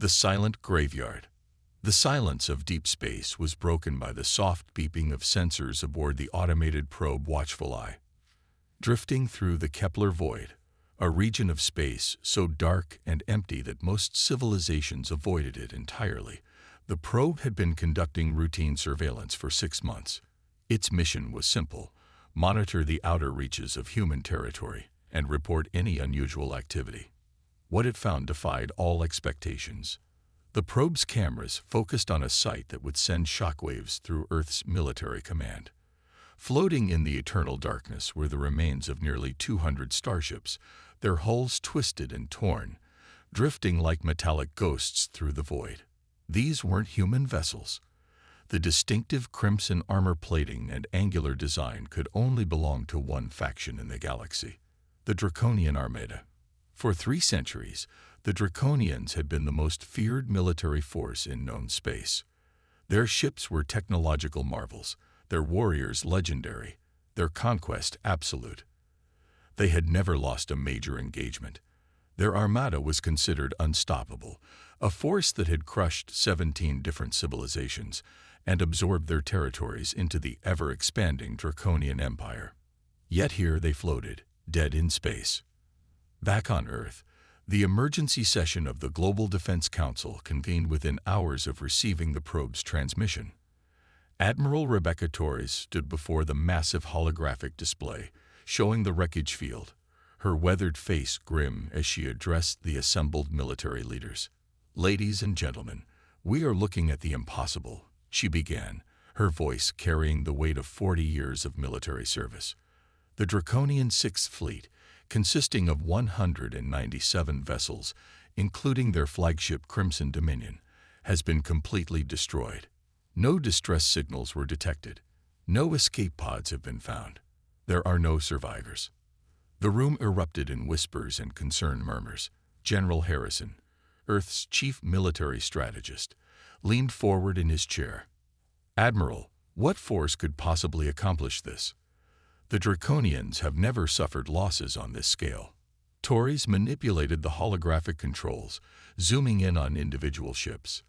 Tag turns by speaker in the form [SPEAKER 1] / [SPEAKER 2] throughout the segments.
[SPEAKER 1] The silent graveyard. The silence of deep space was broken by the soft beeping of sensors aboard the automated probe Watchful Eye. Drifting through the Kepler void, a region of space so dark and empty that most civilizations avoided it entirely, the probe had been conducting routine surveillance for 6 months. Its mission was simple: monitor the outer reaches of human territory and report any unusual activity. What it found defied all expectations. The probe's cameras focused on a site that would send shockwaves through Earth's military command. Floating in the eternal darkness were the remains of nearly 200 starships, their hulls twisted and torn, drifting like metallic ghosts through the void. These weren't human vessels. The distinctive crimson armor plating and angular design could only belong to one faction in the galaxy: the Draconian Armada. For 3 centuries, the Draconians had been the most feared military force in known space. Their ships were technological marvels, their warriors legendary, their conquest absolute. They had never lost a major engagement. Their armada was considered unstoppable, a force that had crushed 17 different civilizations and absorbed their territories into the ever-expanding Draconian Empire. Yet here they floated, dead in space. Back on Earth, the emergency session of the Global Defense Council convened within hours of receiving the probe's transmission. Admiral Rebecca Torres stood before the massive holographic display, showing the wreckage field, her weathered face grim as she addressed the assembled military leaders. "Ladies and gentlemen, we are looking at the impossible," she began, her voice carrying the weight of 40 years of military service. The Draconian Sixth Fleet, consisting of 197 vessels, including their flagship Crimson Dominion, has been completely destroyed. No distress signals were detected. No escape pods have been found. There are no survivors. The room erupted in whispers and concerned murmurs. General Harrison, Earth's chief military strategist, leaned forward in his chair. "Admiral, what force could possibly accomplish this? The Draconians have never suffered losses on this scale." Torres manipulated the holographic controls, zooming in on individual ships.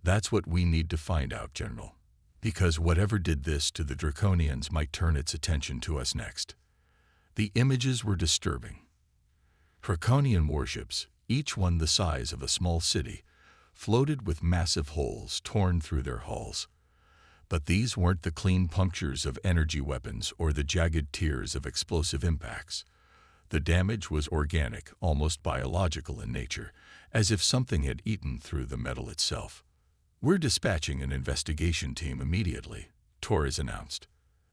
[SPEAKER 1] "That's what we need to find out, General. Because whatever did this to the Draconians might turn its attention to us next." The images were disturbing. Draconian warships, each one the size of a small city, floated with massive holes torn through their hulls. But these weren't the clean punctures of energy weapons or the jagged tears of explosive impacts. The damage was organic, almost biological in nature, as if something had eaten through the metal itself. "We're dispatching an investigation team immediately," Torres announced.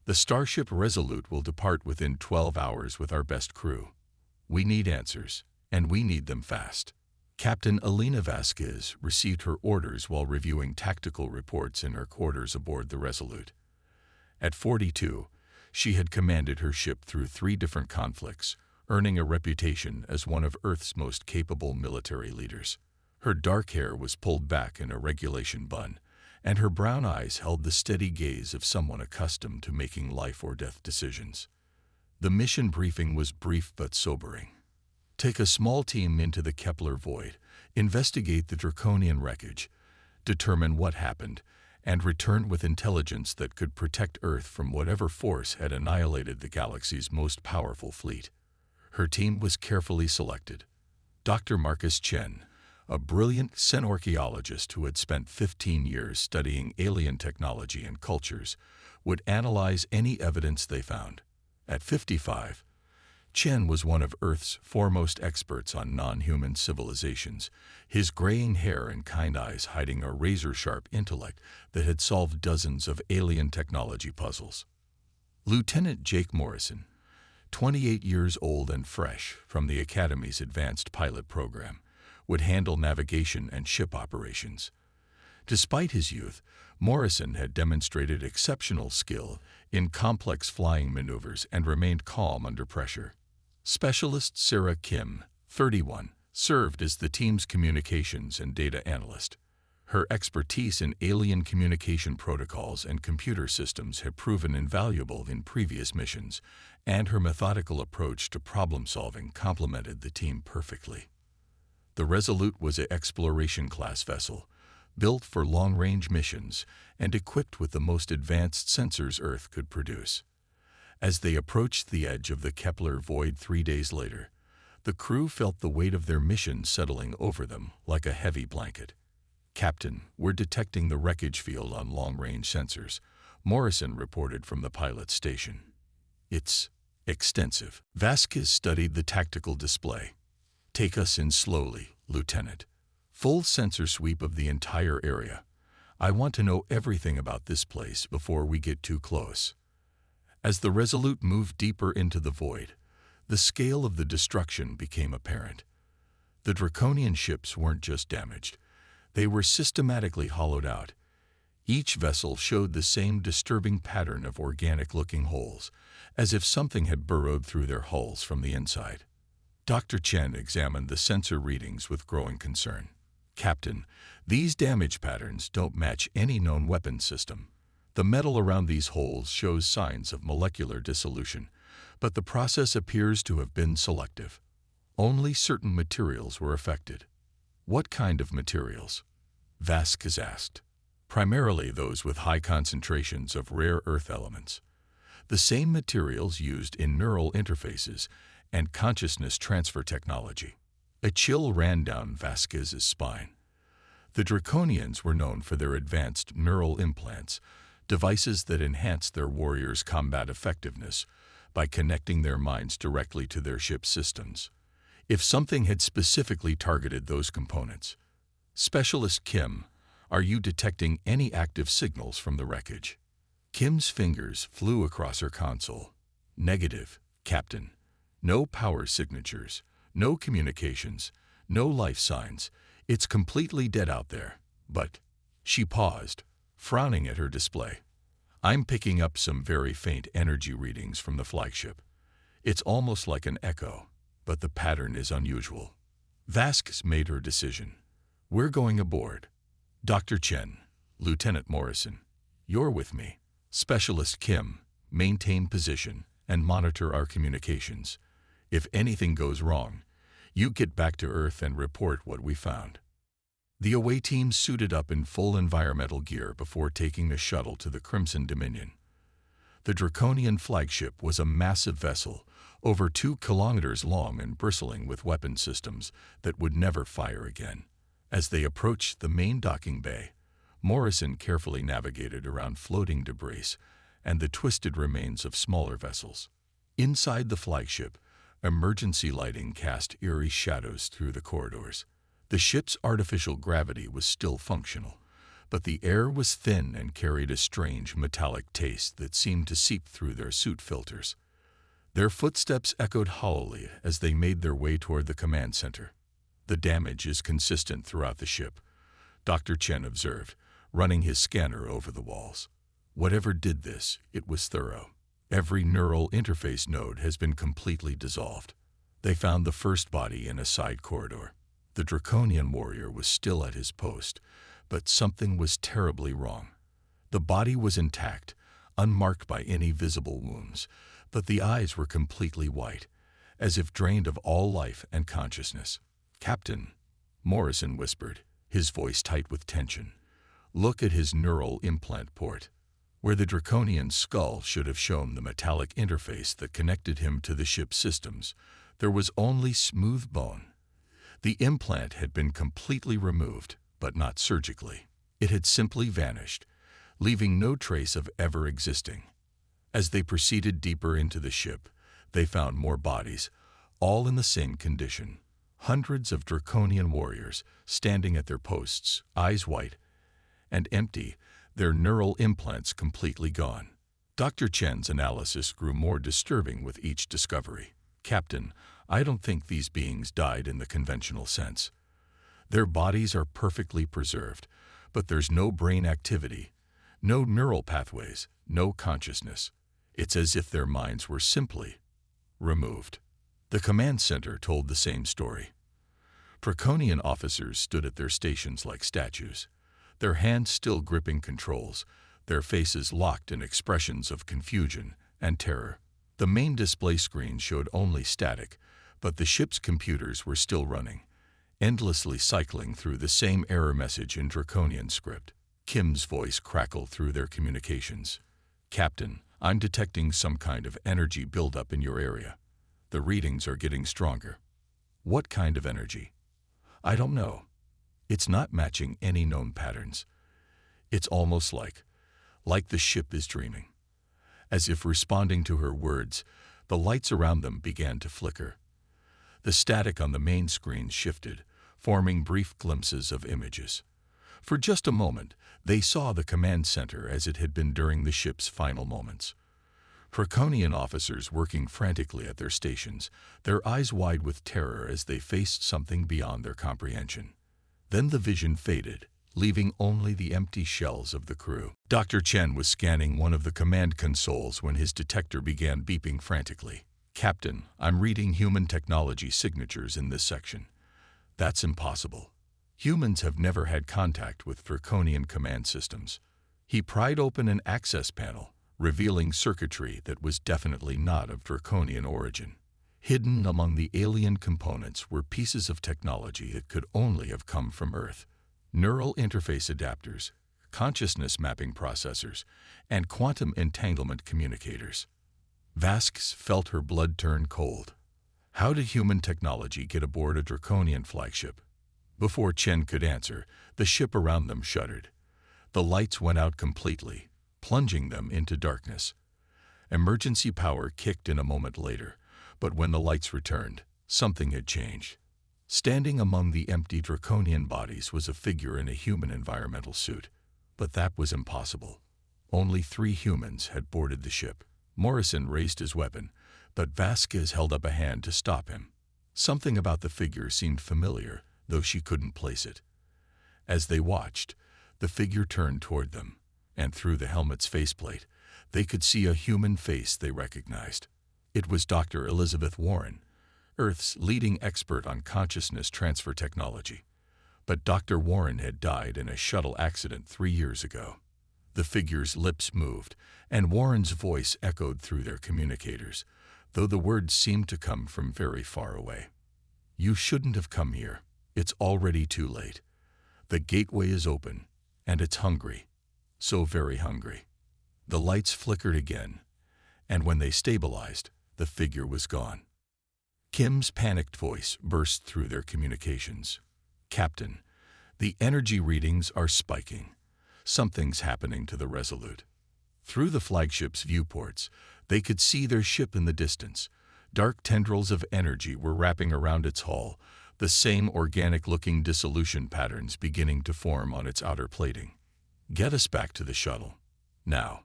[SPEAKER 1] "The Starship Resolute will depart within 12 hours with our best crew. We need answers, and we need them fast." Captain Alina Vasquez received her orders while reviewing tactical reports in her quarters aboard the Resolute. At 42, she had commanded her ship through 3 different conflicts, earning a reputation as one of Earth's most capable military leaders. Her dark hair was pulled back in a regulation bun, and her brown eyes held the steady gaze of someone accustomed to making life-or-death decisions. The mission briefing was brief but sobering. "Take a small team into the Kepler void, investigate the Draconian wreckage, determine what happened, and return with intelligence that could protect Earth from whatever force had annihilated the galaxy's most powerful fleet." Her team was carefully selected. Dr. Marcus Chen, a brilliant xenorchaeologist who had spent 15 years studying alien technology and cultures, would analyze any evidence they found. At 55, Chen was one of Earth's foremost experts on non-human civilizations, his graying hair and kind eyes hiding a razor-sharp intellect that had solved dozens of alien technology puzzles. Lieutenant Jake Morrison, 28 years old and fresh from the Academy's Advanced Pilot Program, would handle navigation and ship operations. Despite his youth, Morrison had demonstrated exceptional skill in complex flying maneuvers and remained calm under pressure. Specialist Sarah Kim, 31, served as the team's communications and data analyst. Her expertise in alien communication protocols and computer systems had proven invaluable in previous missions, and her methodical approach to problem-solving complemented the team perfectly. The Resolute was an exploration-class vessel, built for long-range missions and equipped with the most advanced sensors Earth could produce. As they approached the edge of the Kepler void 3 days later, the crew felt the weight of their mission settling over them like a heavy blanket. "Captain, we're detecting the wreckage field on long-range sensors," Morrison reported from the pilot's station. "It's extensive." Vasquez studied the tactical display. "Take us in slowly, Lieutenant. Full sensor sweep of the entire area. I want to know everything about this place before we get too close." As the Resolute moved deeper into the void, the scale of the destruction became apparent. The Draconian ships weren't just damaged. They were systematically hollowed out. Each vessel showed the same disturbing pattern of organic-looking holes, as if something had burrowed through their hulls from the inside. Dr. Chen examined the sensor readings with growing concern. "Captain, these damage patterns don't match any known weapon system. The metal around these holes shows signs of molecular dissolution, but the process appears to have been selective. Only certain materials were affected." "What kind of materials?" Vasquez asked. "Primarily those with high concentrations of rare earth elements. The same materials used in neural interfaces and consciousness transfer technology." A chill ran down Vasquez's spine. The Draconians were known for their advanced neural implants, devices that enhanced their warriors' combat effectiveness by connecting their minds directly to their ship's systems. If something had specifically targeted those components. "Specialist Kim, are you detecting any active signals from the wreckage?" Kim's fingers flew across her console. "Negative, Captain. No power signatures, no communications, no life signs. It's completely dead out there. But..." She paused, frowning at her display. "I'm picking up some very faint energy readings from the flagship. It's almost like an echo, but the pattern is unusual." Vasquez made her decision. "We're going aboard. Dr. Chen, Lieutenant Morrison, you're with me. Specialist Kim, maintain position and monitor our communications. If anything goes wrong, you get back to Earth and report what we found." The away team suited up in full environmental gear before taking the shuttle to the Crimson Dominion. The Draconian flagship was a massive vessel, over 2 kilometers long and bristling with weapon systems that would never fire again. As they approached the main docking bay, Morrison carefully navigated around floating debris and the twisted remains of smaller vessels. Inside the flagship, emergency lighting cast eerie shadows through the corridors. The ship's artificial gravity was still functional, but the air was thin and carried a strange metallic taste that seemed to seep through their suit filters. Their footsteps echoed hollowly as they made their way toward the command center. "The damage is consistent throughout the ship," Dr. Chen observed, running his scanner over the walls. "Whatever did this, it was thorough. Every neural interface node has been completely dissolved." They found the first body in a side corridor. The Draconian warrior was still at his post, but something was terribly wrong. The body was intact, unmarked by any visible wounds, but the eyes were completely white, as if drained of all life and consciousness. "Captain," Morrison whispered, his voice tight with tension, "look at his neural implant port." Where the Draconian skull should have shown the metallic interface that connected him to the ship's systems, there was only smooth bone. The implant had been completely removed, but not surgically. It had simply vanished, leaving no trace of ever existing. As they proceeded deeper into the ship, they found more bodies, all in the same condition. Hundreds of Draconian warriors standing at their posts, eyes white and empty, their neural implants completely gone. Dr. Chen's analysis grew more disturbing with each discovery. "Captain, I don't think these beings died in the conventional sense. Their bodies are perfectly preserved, but there's no brain activity, no neural pathways, no consciousness. It's as if their minds were simply removed." The command center told the same story. Draconian officers stood at their stations like statues, their hands still gripping controls, their faces locked in expressions of confusion and terror. The main display screen showed only static, but the ship's computers were still running, endlessly cycling through the same error message in Draconian script. Kim's voice crackled through their communications. "Captain, I'm detecting some kind of energy buildup in your area. The readings are getting stronger." "What kind of energy?" "I don't know. It's not matching any known patterns. It's almost like the ship is dreaming." As if responding to her words, the lights around them began to flicker. The static on the main screen shifted, forming brief glimpses of images. For just a moment, they saw the command center as it had been during the ship's final moments. Draconian officers working frantically at their stations, their eyes wide with terror as they faced something beyond their comprehension. Then the vision faded, leaving only the empty shells of the crew. Dr. Chen was scanning one of the command consoles when his detector began beeping frantically. "Captain, I'm reading human technology signatures in this section." "That's impossible. Humans have never had contact with Draconian command systems." He pried open an access panel, revealing circuitry that was definitely not of Draconian origin. Hidden among the alien components were pieces of technology that could only have come from Earth. Neural interface adapters, consciousness mapping processors, and quantum entanglement communicators. Vasquez felt her blood turn cold. How did human technology get aboard a Draconian flagship? Before Chen could answer, the ship around them shuddered. The lights went out completely, plunging them into darkness. Emergency power kicked in a moment later, but when the lights returned, something had changed. Standing among the empty Draconian bodies was a figure in a human environmental suit. But that was impossible. Only 3 humans had boarded the ship. Morrison raised his weapon, but Vasquez held up a hand to stop him. Something about the figure seemed familiar, though she couldn't place it. As they watched, the figure turned toward them, and through the helmet's faceplate, they could see a human face they recognized. It was Dr. Elizabeth Warren, Earth's leading expert on consciousness transfer technology. But Dr. Warren had died in a shuttle accident 3 years ago. The figure's lips moved, and Warren's voice echoed through their communicators, though the words seemed to come from very far away. "You shouldn't have come here. It's already too late. The gateway is open, and it's hungry. So very hungry." The lights flickered again, and when they stabilized, the figure was gone. Kim's panicked voice burst through their communications. "Captain, the energy readings are spiking. Something's happening to the Resolute." Through the flagship's viewports, they could see their ship in the distance. Dark tendrils of energy were wrapping around its hull, the same organic-looking dissolution patterns beginning to form on its outer plating. "Get us back to the shuttle. Now,"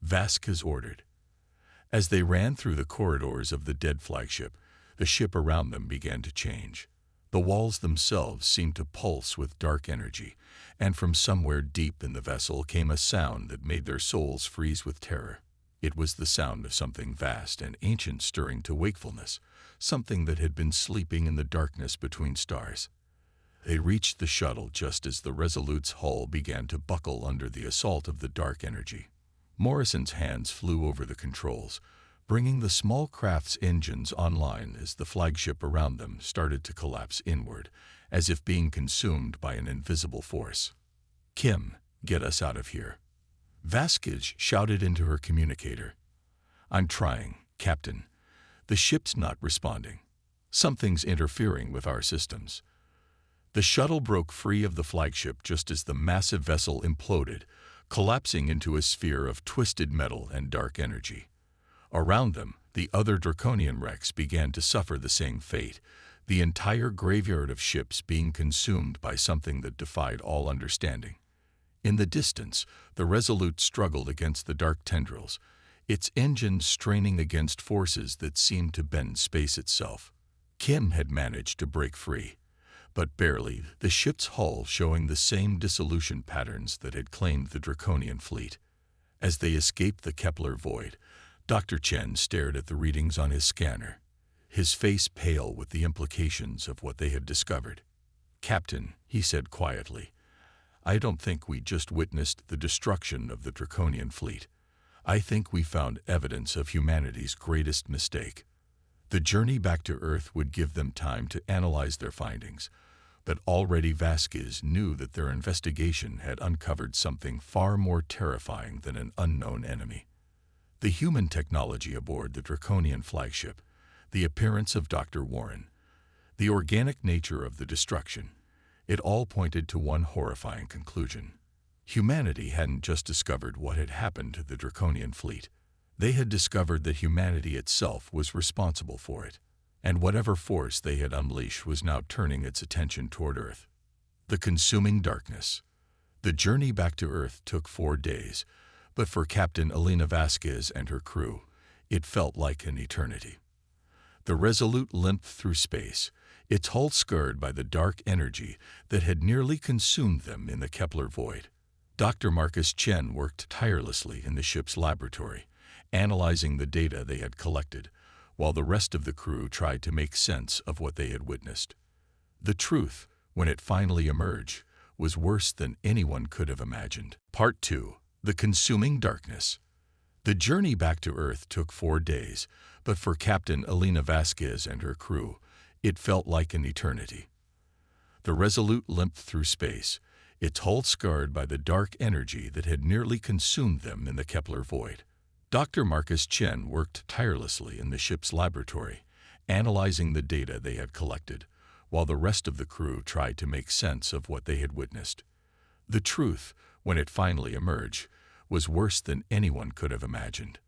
[SPEAKER 1] Vasquez ordered. As they ran through the corridors of the dead flagship, the ship around them began to change. The walls themselves seemed to pulse with dark energy, and from somewhere deep in the vessel came a sound that made their souls freeze with terror. It was the sound of something vast and ancient stirring to wakefulness, something that had been sleeping in the darkness between stars. They reached the shuttle just as the Resolute's hull began to buckle under the assault of the dark energy. Morrison's hands flew over the controls, bringing the small craft's engines online as the flagship around them started to collapse inward, as if being consumed by an invisible force. "Kim, get us out of here," Vasquez shouted into her communicator. "I'm trying, Captain. The ship's not responding. Something's interfering with our systems." The shuttle broke free of the flagship just as the massive vessel imploded, collapsing into a sphere of twisted metal and dark energy. Around them, the other Draconian wrecks began to suffer the same fate, the entire graveyard of ships being consumed by something that defied all understanding. In the distance, the Resolute struggled against the dark tendrils, its engines straining against forces that seemed to bend space itself. Kim had managed to break free, but barely, the ship's hull showing the same dissolution patterns that had claimed the Draconian fleet. As they escaped the Kepler void, Dr. Chen stared at the readings on his scanner, his face pale with the implications of what they had discovered. "Captain," he said quietly, "I don't think we just witnessed the destruction of the Draconian fleet. I think we found evidence of humanity's greatest mistake." The journey back to Earth would give them time to analyze their findings, But already Vasquez knew that their investigation had uncovered something far more terrifying than an unknown enemy. The human technology aboard the Draconian flagship, the appearance of Dr. Warren, the organic nature of the destruction, it all pointed to one horrifying conclusion. Humanity hadn't just discovered what had happened to the Draconian fleet. They had discovered that humanity itself was responsible for it, and whatever force they had unleashed was now turning its attention toward Earth. The consuming darkness. The journey back to Earth took 4 days, but for Captain Elena Vasquez and her crew, it felt like an eternity. The Resolute limped through space, its hull scarred by the dark energy that had nearly consumed them in the Kepler void. Dr. Marcus Chen worked tirelessly in the ship's laboratory, analyzing the data they had collected, while the rest of the crew tried to make sense of what they had witnessed. The truth, when it finally emerged, was worse than anyone could have imagined. Part 2. The consuming darkness. The journey back to Earth took 4 days, but for Captain Elena Vasquez and her crew, it felt like an eternity. The Resolute limped through space, its hull scarred by the dark energy that had nearly consumed them in the Kepler void. Dr. Marcus Chen worked tirelessly in the ship's laboratory, analyzing the data they had collected, while the rest of the crew tried to make sense of what they had witnessed. The truth, when it finally emerged, was worse than anyone could have imagined.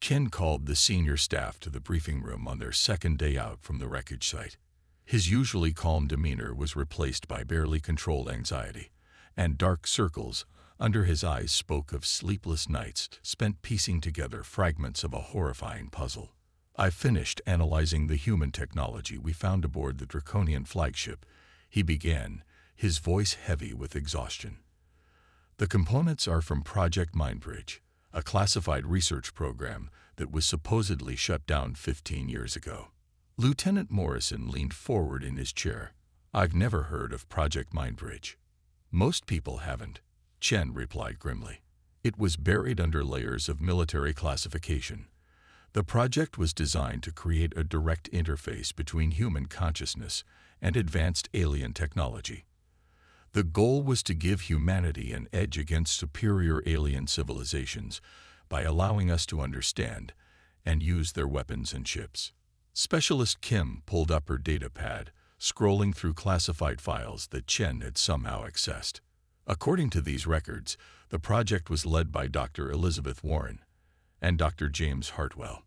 [SPEAKER 1] Chen called the senior staff to the briefing room on their second day out from the wreckage site. His usually calm demeanor was replaced by barely controlled anxiety, and dark circles under his eyes spoke of sleepless nights spent piecing together fragments of a horrifying puzzle. "I finished analyzing the human technology we found aboard the Draconian flagship," he began, his voice heavy with exhaustion. "The components are from Project Mindbridge, a classified research program that was supposedly shut down 15 years ago." Lieutenant Morrison leaned forward in his chair. "I've never heard of Project Mindbridge." "Most people haven't," Chen replied grimly. "It was buried under layers of military classification. The project was designed to create a direct interface between human consciousness and advanced alien technology. The goal was to give humanity an edge against superior alien civilizations by allowing us to understand and use their weapons and ships." Specialist Kim pulled up her data pad, scrolling through classified files that Chen had somehow accessed. According to these records, the project was led by Dr. Elizabeth Warren and Dr. James Hartwell.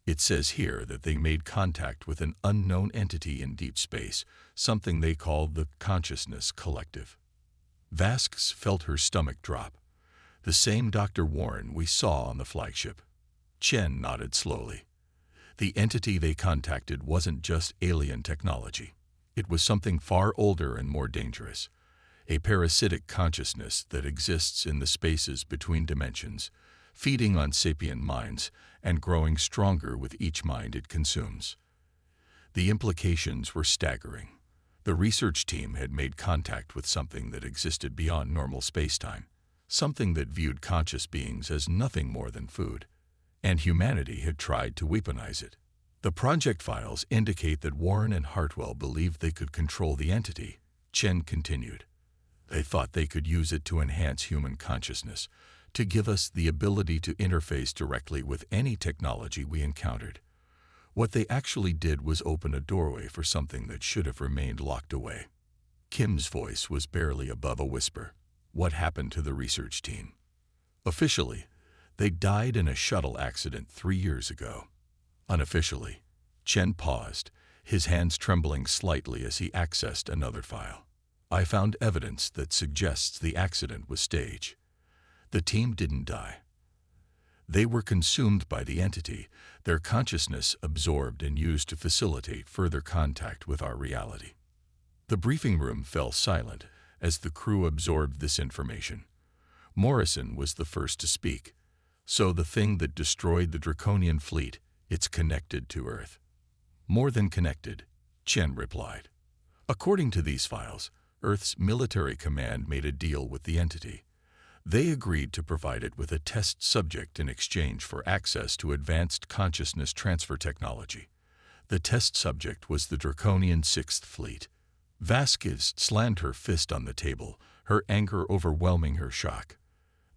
[SPEAKER 1] It says here that they made contact with an unknown entity in deep space, something they called the Consciousness Collective. Vasquez felt her stomach drop. "The same Dr. Warren we saw on the flagship." Chen nodded slowly. "The entity they contacted wasn't just alien technology. It was something far older and more dangerous. A parasitic consciousness that exists in the spaces between dimensions, feeding on sapient minds and growing stronger with each mind it consumes." The implications were staggering. The research team had made contact with something that existed beyond normal spacetime, something that viewed conscious beings as nothing more than food, and humanity had tried to weaponize it. The project files indicate that Warren and Hartwell believed they could control the entity, Chen continued. "They thought they could use it to enhance human consciousness, to give us the ability to interface directly with any technology we encountered. What they actually did was open a doorway for something that should have remained locked away." Kim's voice was barely above a whisper. "What happened to the research team?" "Officially, they died in a shuttle accident 3 years ago. Unofficially," Chen paused, his hands trembling slightly as he accessed another file, "I found evidence that suggests the accident was staged. The team didn't die. They were consumed by the entity, their consciousness absorbed and used to facilitate further contact with our reality." The briefing room fell silent as the crew absorbed this information. Morrison was the first to speak. "So the thing that destroyed the Draconian fleet, it's connected to Earth." "More than connected," Chen replied. "According to these files, Earth's military command made a deal with the entity. They agreed to provide it with a test subject in exchange for access to advanced consciousness transfer technology. The test subject was the Draconian 6th Fleet." Vasquez slammed her fist on the table, her anger overwhelming her shock.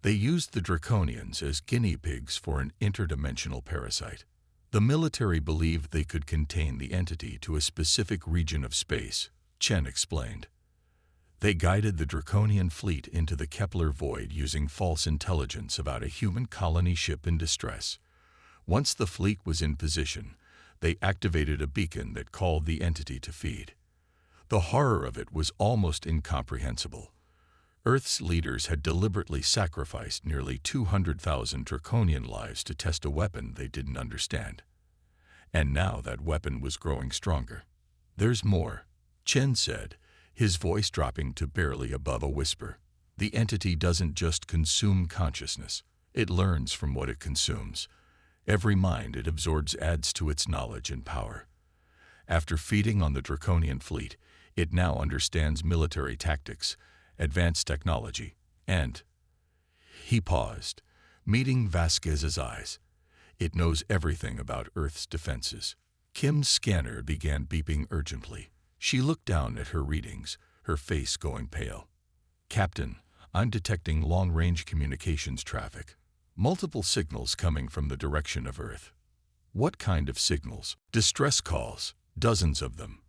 [SPEAKER 1] They used the Draconians as guinea pigs for an interdimensional parasite. The military believed they could contain the entity to a specific region of space, Chen explained. They guided the Draconian fleet into the Kepler void using false intelligence about a human colony ship in distress. Once the fleet was in position, they activated a beacon that called the entity to feed. The horror of it was almost incomprehensible. Earth's leaders had deliberately sacrificed nearly 200,000 Draconian lives to test a weapon they didn't understand. And now that weapon was growing stronger. "There's more," Chen said, his voice dropping to barely above a whisper. "The entity doesn't just consume consciousness. It learns from what it consumes. Every mind it absorbs adds to its knowledge and power. After feeding on the Draconian fleet, it now understands military tactics, advanced technology, and—" He paused, meeting Vasquez's eyes. "It knows everything about Earth's defenses." Kim's scanner began beeping urgently. She looked down at her readings, her face going pale. "Captain, I'm detecting long-range communications traffic. Multiple signals coming from the direction of Earth." "What kind of signals?" "Distress calls, dozens of them.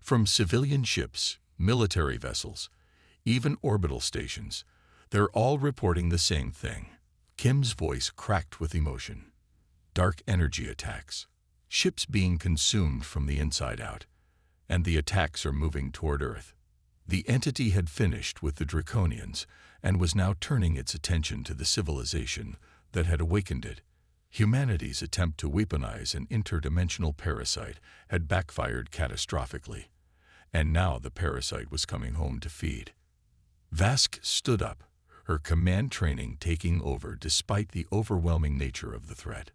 [SPEAKER 1] From civilian ships, military vessels, even orbital stations. They're all reporting the same thing." Kim's voice cracked with emotion. "Dark energy attacks. Ships being consumed from the inside out. And the attacks are moving toward Earth." The entity had finished with the Draconians and was now turning its attention to the civilization that had awakened it. Humanity's attempt to weaponize an interdimensional parasite had backfired catastrophically, and now the parasite was coming home to feed. Vask stood up, her command training taking over despite the overwhelming nature of the threat.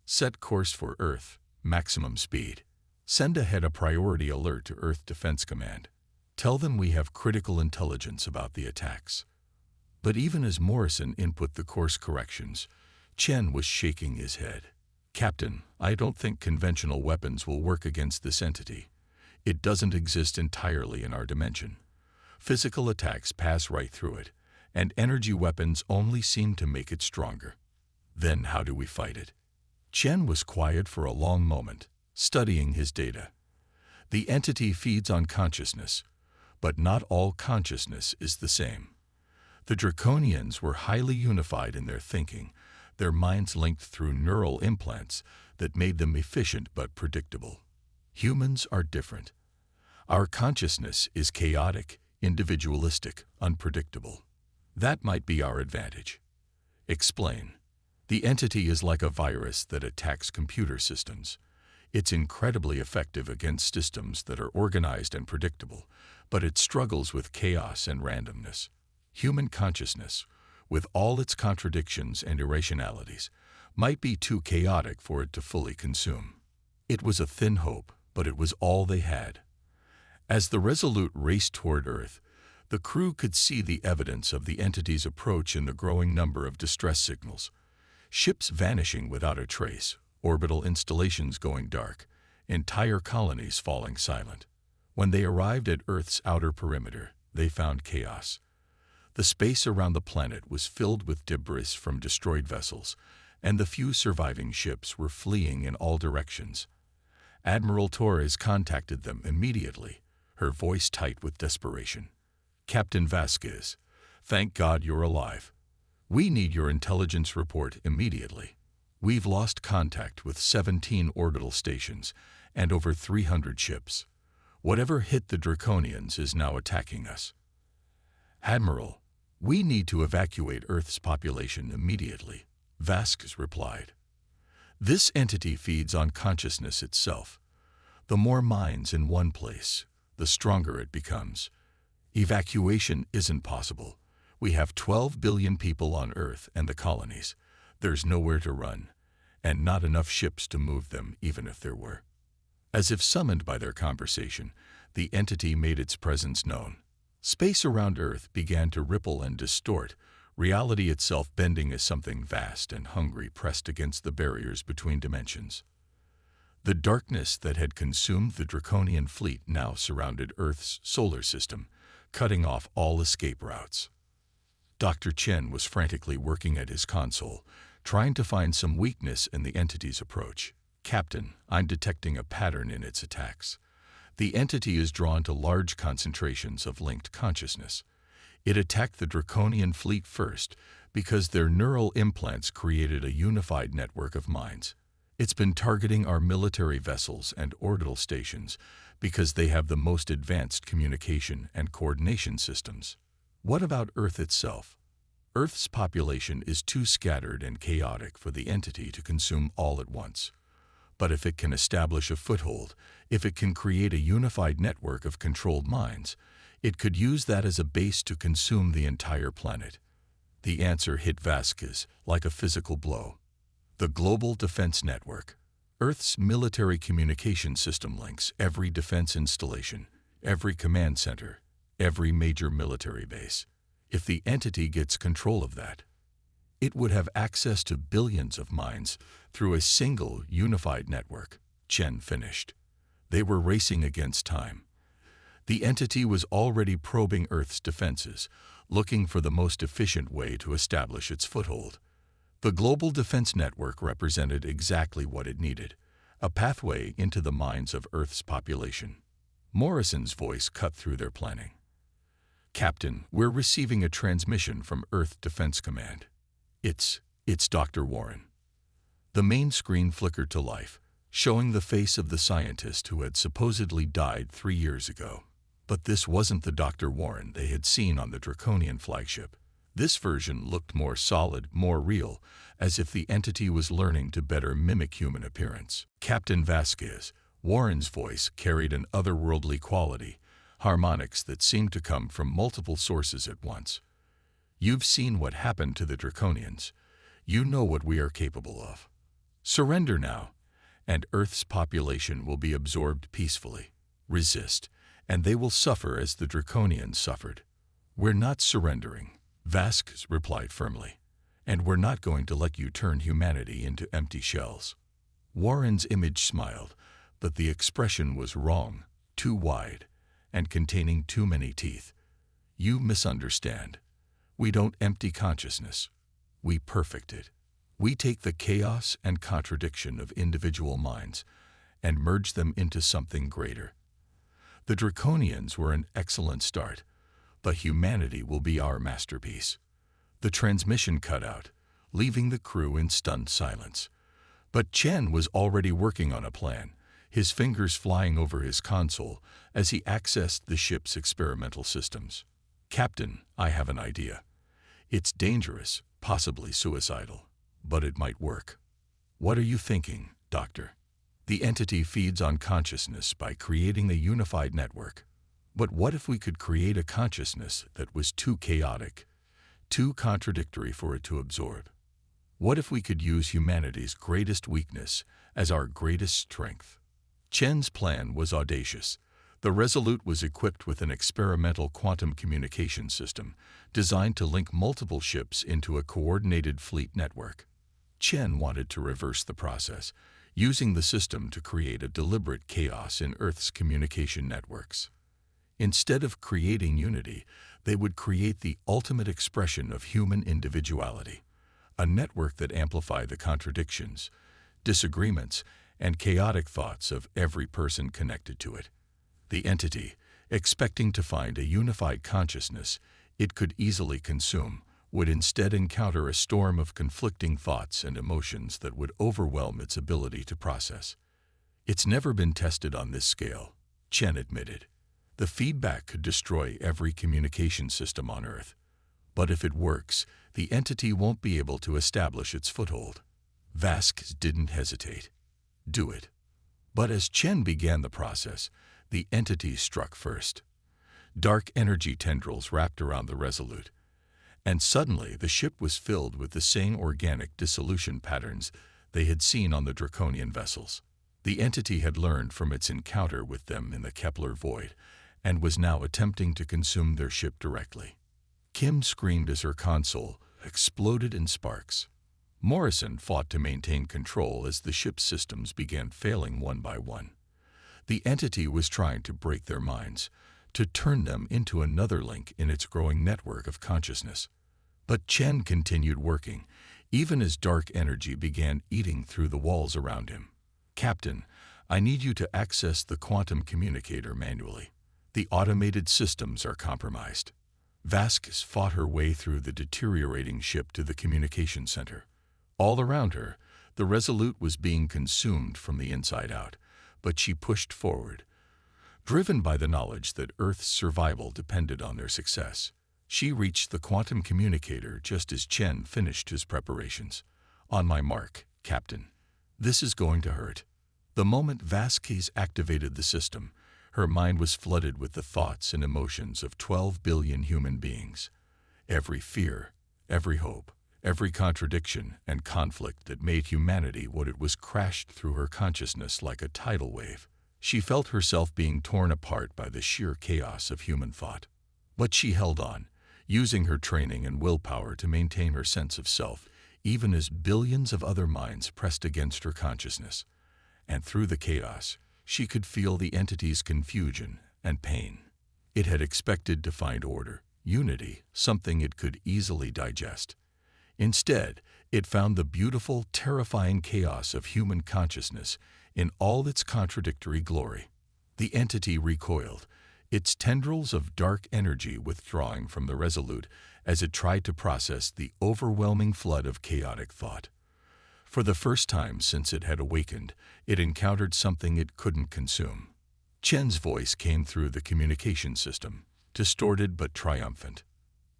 [SPEAKER 1] "Set course for Earth, maximum speed. Send ahead a priority alert to Earth Defense Command. Tell them we have critical intelligence about the attacks." But even as Morrison input the course corrections, Chen was shaking his head. "Captain, I don't think conventional weapons will work against this entity. It doesn't exist entirely in our dimension. Physical attacks pass right through it, and energy weapons only seem to make it stronger. Then how do we fight it?" Chen was quiet for a long moment, studying his data. "The entity feeds on consciousness, but not all consciousness is the same. The Draconians were highly unified in their thinking, their minds linked through neural implants that made them efficient but predictable. Humans are different. Our consciousness is chaotic, individualistic, unpredictable. That might be our advantage." "Explain." "The entity is like a virus that attacks computer systems. It's incredibly effective against systems that are organized and predictable, but it struggles with chaos and randomness. Human consciousness, with all its contradictions and irrationalities, might be too chaotic for it to fully consume." It was a thin hope, but it was all they had. As the Resolute raced toward Earth, the crew could see the evidence of the entity's approach in the growing number of distress signals. Ships vanishing without a trace, orbital installations going dark, entire colonies falling silent. When they arrived at Earth's outer perimeter, they found chaos. The space around the planet was filled with debris from destroyed vessels, and the few surviving ships were fleeing in all directions. Admiral Torres contacted them immediately, her voice tight with desperation. "Captain Vasquez, thank God you're alive. We need your intelligence report immediately. We've lost contact with 17 orbital stations and over 300 ships. Whatever hit the Draconians is now attacking us." "Admiral, we need to evacuate Earth's population immediately," Vasquez replied. "This entity feeds on consciousness itself. The more minds in one place, the stronger it becomes. Evacuation isn't possible. We have 12 billion people on Earth and the colonies. There's nowhere to run, and not enough ships to move them even if there were." As if summoned by their conversation, the entity made its presence known. Space around Earth began to ripple and distort, reality itself bending as something vast and hungry pressed against the barriers between dimensions. The darkness that had consumed the Draconian fleet now surrounded Earth's solar system, cutting off all escape routes. Dr. Chen was frantically working at his console, trying to find some weakness in the entity's approach. "Captain, I'm detecting a pattern in its attacks. The entity is drawn to large concentrations of linked consciousness. It attacked the Draconian fleet first because their neural implants created a unified network of minds. It's been targeting our military vessels and orbital stations because they have the most advanced communication and coordination systems. What about Earth itself? Earth's population is too scattered and chaotic for the entity to consume all at once. But if it can establish a foothold, if it can create a unified network of controlled minds, it could use that as a base to consume the entire planet." The answer hit Vasquez like a physical blow. The Global Defense Network. Earth's military communication system links every defense installation, every command center, every major military base. If the entity gets control of that, it would have access to billions of minds through a single unified network. Chen finished. They were racing against time. The entity was already probing Earth's defenses, looking for the most efficient way to establish its foothold. The Global Defense Network represented exactly what it needed, a pathway into the minds of Earth's population. Morrison's voice cut through their planning. "Captain, we're receiving a transmission from Earth Defense Command. It's Dr. Warren." The main screen flickered to life, showing the face of the scientist who had supposedly died 3 years ago. But this wasn't the Dr. Warren they had seen on the Draconian flagship. This version looked more solid, more real, as if the entity was learning to better mimic human appearance. "Captain Vasquez," Warren's voice carried an otherworldly quality, harmonics that seemed to come from multiple sources at once. "You've seen what happened to the Draconians. You know what we are capable of. Surrender now, and Earth's population will be absorbed peacefully. Resist, and they will suffer as the Draconians suffered." "We're not surrendering," Vasquez replied firmly, "and we're not going to let you turn humanity into empty shells." Warren's image smiled, but the expression was wrong, too wide, and containing too many teeth. "You misunderstand. We don't empty consciousness. We perfect it. We take the chaos and contradiction of individual minds and merge them into something greater. The Draconians were an excellent start, but humanity will be our masterpiece." The transmission cut out, leaving the crew in stunned silence. But Chen was already working on a plan, his fingers flying over his console as he accessed the ship's experimental systems. "Captain, I have an idea. It's dangerous, possibly suicidal, but it might work." "What are you thinking, Doctor?" "The entity feeds on consciousness by creating a unified network. But what if we could create a consciousness that was too chaotic, too contradictory for it to absorb? What if we could use humanity's greatest weakness as our greatest strength?" Chen's plan was audacious. The Resolute was equipped with an experimental quantum communication system designed to link multiple ships into a coordinated fleet network. Chen wanted to reverse the process, using the system to create a deliberate chaos in Earth's communication networks. Instead of creating unity, they would create the ultimate expression of human individuality, a network that amplified the contradictions, disagreements, and chaotic thoughts of every person connected to it. The entity, expecting to find a unified consciousness it could easily consume, would instead encounter a storm of conflicting thoughts and emotions that would overwhelm its ability to process. "It's never been tested on this scale," Chen admitted. "The feedback could destroy every communication system on Earth. But if it works, the entity won't be able to establish its foothold." Vasquez didn't hesitate. "Do it." But as Chen began the process, the entity struck first. Dark energy tendrils wrapped around the Resolute, and suddenly the ship was filled with the same organic dissolution patterns they had seen on the Draconian vessels. The entity had learned from its encounter with them in the Kepler void, and was now attempting to consume their ship directly. Kim screamed as her console exploded in sparks. Morrison fought to maintain control as the ship's systems began failing one by one. The entity was trying to break their minds, to turn them into another link in its growing network of consciousness. But Chen continued working, even as dark energy began eating through the walls around him. "Captain, I need you to access the quantum communicator manually. The automated systems are compromised." Vasquez fought her way through the deteriorating ship to the communication center. All around her, the Resolute was being consumed from the inside out, but she pushed forward, driven by the knowledge that Earth's survival depended on their success. She reached the quantum communicator just as Chen finished his preparations. "On my mark, Captain. This is going to hurt." The moment Vasquez activated the system, her mind was flooded with the thoughts and emotions of 12 billion human beings. Every fear, every hope, every contradiction and conflict that made humanity what it was crashed through her consciousness like a tidal wave. She felt herself being torn apart by the sheer chaos of human thought. But she held on, using her training and willpower to maintain her sense of self, even as billions of other minds pressed against her consciousness. And through the chaos, she could feel the entity's confusion and pain. It had expected to find order, unity, something it could easily digest. Instead, it found the beautiful, terrifying chaos of human consciousness in all its contradictory glory. The entity recoiled, its tendrils of dark energy withdrawing from the Resolute as it tried to process the overwhelming flood of chaotic thought. For the first time since it had awakened, it encountered something it couldn't consume. Chen's voice came through the communication system, distorted but triumphant.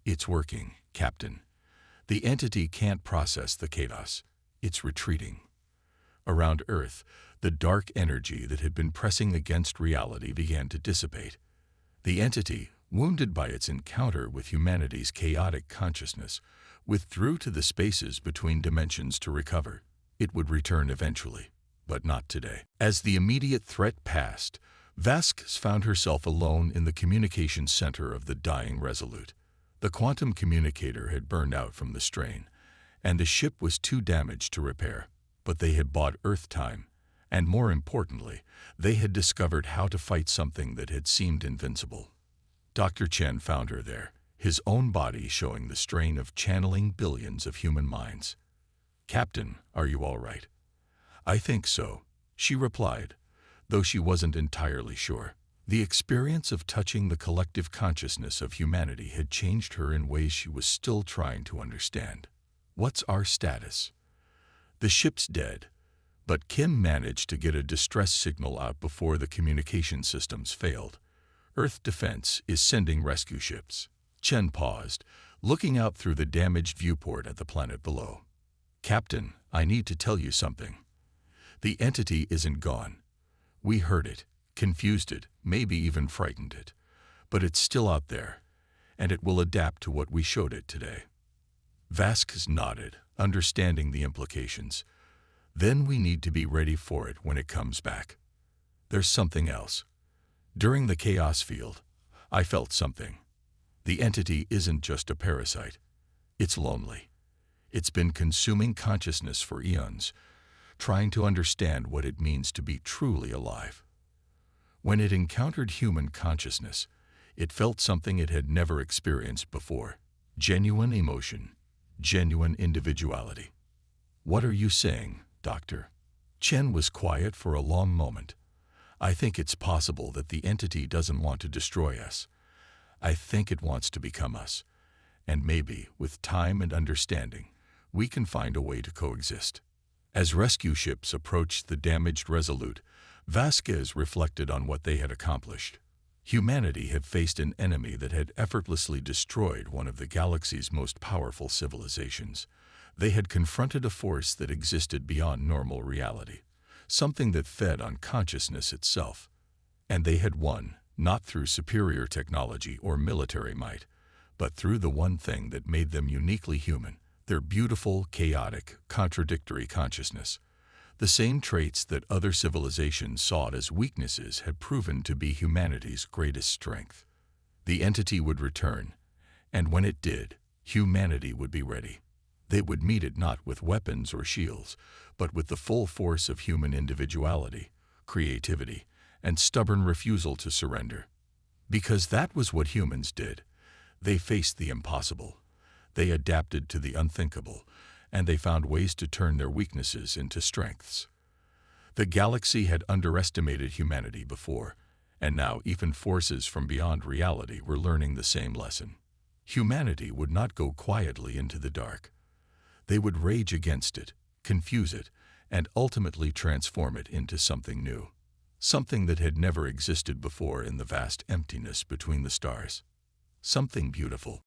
[SPEAKER 1] "It's working, Captain. The entity can't process the chaos. It's retreating." Around Earth, the dark energy that had been pressing against reality began to dissipate. The entity, wounded by its encounter with humanity's chaotic consciousness, withdrew to the spaces between dimensions to recover. It would return eventually, but not today. As the immediate threat passed, Vasquez found herself alone in the communication center of the dying Resolute. The quantum communicator had burned out from the strain, and the ship was too damaged to repair. But they had bought Earth time, and more importantly, they had discovered how to fight something that had seemed invincible. Dr. Chen found her there, his own body showing the strain of channeling billions of human minds. "Captain, are you all right?" "I think so," she replied, though she wasn't entirely sure. The experience of touching the collective consciousness of humanity had changed her in ways she was still trying to understand. "What's our status?" "The ship's dead, but Kim managed to get a distress signal out before the communication systems failed. Earth Defense is sending rescue ships." Chen paused, looking out through the damaged viewport at the planet below. "Captain, I need to tell you something. The entity isn't gone. We heard it, confused it, maybe even frightened it. But it's still out there, and it will adapt to what we showed it today." Vasquez nodded, understanding the implications. "Then we need to be ready for it when it comes back." "There's something else. During the chaos field, I felt something. The entity isn't just a parasite. It's lonely. It's been consuming consciousness for eons, trying to understand what it means to be truly alive. When it encountered human consciousness, it felt something it had never experienced before. Genuine emotion, genuine individuality." "What are you saying, Doctor?" Chen was quiet for a long moment. "I think it's possible that the entity doesn't want to destroy us. I think it wants to become us. And maybe, with time and understanding, we can find a way to coexist." As rescue ships approached the damaged Resolute, Vasquez reflected on what they had accomplished. Humanity had faced an enemy that had effortlessly destroyed one of the galaxy's most powerful civilizations. They had confronted a force that existed beyond normal reality, something that fed on consciousness itself. And they had won, not through superior technology or military might, but through the one thing that made them uniquely human: their beautiful, chaotic, contradictory consciousness. The same traits that other civilizations saw as weaknesses had proven to be humanity's greatest strength. The entity would return, and when it did, humanity would be ready. They would meet it not with weapons or shields, but with the full force of human individuality, creativity, and stubborn refusal to surrender. Because that was what humans did. They faced the impossible. They adapted to the unthinkable, and they found ways to turn their weaknesses into strengths. The galaxy had underestimated humanity before, and now even forces from beyond reality were learning the same lesson. Humanity would not go quietly into the dark. They would rage against it, confuse it, and ultimately transform it into something new. Something that had never existed before in the vast emptiness between the stars. Something beautiful.